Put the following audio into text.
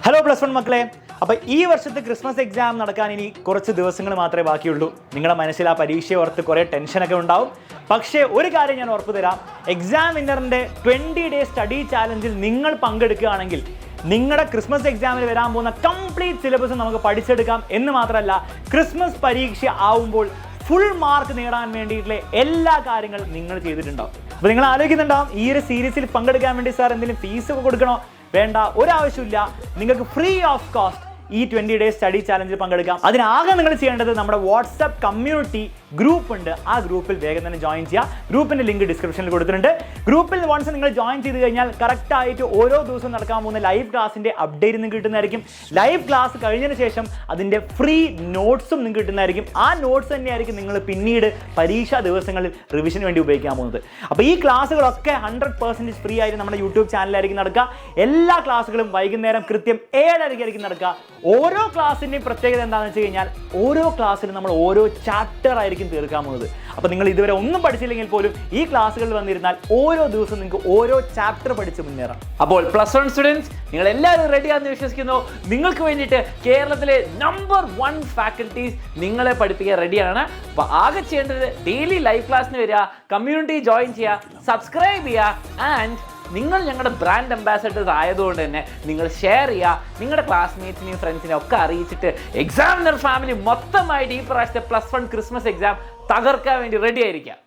Hello plus one മക്കളെ, അപ്പോൾ ഈ വർഷത്തെ ക്രിസ്മസ് എക്സാം നടക്കാൻ ഇനി കുറച്ച് ദിവസങ്ങൾ മാത്രമേ ബാക്കിയുള്ളൂ. നിങ്ങളുടെ മനസ്സിൽ ആ പരീക്ഷയെ ഓർത്ത് കുറേ ടെൻഷനൊക്കെ ഉണ്ടാവും. പക്ഷേ ഒരു കാര്യം ഞാൻ ഉറപ്പ് തരാം, എക്സാം വിന്നറിൻ്റെ 20 ഡേ സ്റ്റഡി ചാലഞ്ചിൽ നിങ്ങൾ പങ്കെടുക്കുകയാണെങ്കിൽ നിങ്ങളുടെ ക്രിസ്മസ് എക്സാമിൽ വരാൻ പോകുന്ന കംപ്ലീറ്റ് സിലബസ് നമുക്ക് പഠിച്ചെടുക്കാം. എന്ന് മാത്രമല്ല, ക്രിസ്മസ് പരീക്ഷ ആവുമ്പോൾ ഫുൾ മാർക്ക് നേടാൻ വേണ്ടിയിട്ടുള്ള എല്ലാ കാര്യങ്ങളും നിങ്ങൾ ചെയ്തിട്ടുണ്ടാവും. അപ്പോൾ നിങ്ങൾ ആലോചിക്കുന്നുണ്ടാവും, ഈ ഒരു സീരീസിൽ പങ്കെടുക്കാൻ വേണ്ടി സാർ എന്തെങ്കിലും ഫീസ് ഒക്കെ കൊടുക്കണോ? വേണ്ട, ഒരാവശ്യമില്ല. നിങ്ങൾക്ക് ഫ്രീ ഓഫ് കോസ്റ്റ് ഈ 20 ഡേ സ്റ്റഡി ചാലഞ്ചിൽ പങ്കെടുക്കാം. അതിനാകെ നിങ്ങൾ ചെയ്യേണ്ടത് നമ്മുടെ വാട്സ്ആപ്പ് കമ്മ്യൂണിറ്റി ഗ്രൂപ്പ് ഉണ്ട്, ആ ഗ്രൂപ്പിൽ വേഗം തന്നെ ജോയിൻ ചെയ്യുക. ഗ്രൂപ്പിൻ്റെ ലിങ്ക് ഡിസ്ക്രിപ്ഷനിൽ കൊടുത്തിട്ടുണ്ട്. ഗ്രൂപ്പിൽ വൺസ് നിങ്ങൾ ജോയിൻ ചെയ്ത് കഴിഞ്ഞാൽ കറക്റ്റായിട്ട് ഓരോ ദിവസവും നടക്കാൻ പോകുന്ന ലൈവ് ക്ലാസിൻ്റെ അപ്ഡേറ്റ് നിങ്ങൾക്ക് കിട്ടുന്നതായിരിക്കും. ലൈവ് ക്ലാസ് കഴിഞ്ഞതിന് ശേഷം അതിൻ്റെ ഫ്രീ നോട്ട്സും നിങ്ങൾക്ക് കിട്ടുന്നതായിരിക്കും. ആ നോട്ട്സ് തന്നെയായിരിക്കും നിങ്ങൾ പിന്നീട് പരീക്ഷാ ദിവസങ്ങളിൽ റിവിഷന് വേണ്ടി ഉപയോഗിക്കാൻ പോകുന്നത്. അപ്പോൾ ഈ ക്ലാസ്സുകളൊക്കെ 100% ഫ്രീ ആയിട്ട് നമ്മുടെ യൂട്യൂബ് ചാനലിലായിരിക്കും നടക്കുക. എല്ലാ ക്ലാസ്സുകളും വൈകുന്നേരം കൃത്യം 7:30 നടക്കുക. ഓരോ ക്ലാസ്സിൻ്റെയും പ്രത്യേകത എന്താണെന്ന് വെച്ച് കഴിഞ്ഞാൽ ഓരോ ക്ലാസ്സിലും നമ്മൾ ഓരോ ചാപ്റ്റർ ആയിരിക്കും തീർക്കാൻ പോകുന്നത്. അപ്പോൾ നിങ്ങൾ ഇതുവരെ ഒന്നും പഠിച്ചില്ലെങ്കിൽ പോലും ഈ ക്ലാസ്സുകളിൽ വന്നിരുന്നാൽ ഓരോ ദിവസവും നിങ്ങൾക്ക് ഓരോ ചാപ്റ്റർ പഠിച്ച് മുന്നേറാം. അപ്പോൾ പ്ലസ് വൺ സ്റ്റുഡൻസ്, നിങ്ങൾ എല്ലാവരും റെഡിയാണെന്ന് വിശ്വസിക്കുന്നു. നിങ്ങൾക്ക് വേണ്ടിയിട്ട് കേരളത്തിലെ നമ്പർ 1 ഫാക്കൽറ്റീസ് നിങ്ങളെ പഠിപ്പിക്കാൻ റെഡിയാണ്. അപ്പോൾ ആകെ ചെയ്യേണ്ടത് ഡെയിലി ലൈവ് ക്ലാസ്സിന് വരിക, കമ്മ്യൂണിറ്റി ജോയിൻ ചെയ്യുക, സബ്സ്ക്രൈബ് ചെയ്യുക. ആൻഡ് നിങ്ങൾ ഞങ്ങളുടെ ബ്രാൻഡ് അംബാസഡേഴ്സ് ആയതുകൊണ്ട് തന്നെ നിങ്ങൾ ഷെയർ ചെയ്യുക, നിങ്ങളുടെ ക്ലാസ്മേറ്റ്സിനെയും ഫ്രണ്ട്സിനെയും ഒക്കെ അറിയിച്ചിട്ട് എക്സാമിനർ ഫാമിലി മൊത്തമായിട്ട് ഈ പ്രാവശ്യത്തെ പ്ലസ് 1 ക്രിസ്മസ് എക്സാം തകർക്കാൻ വേണ്ടി റെഡി ആയിരിക്കുക.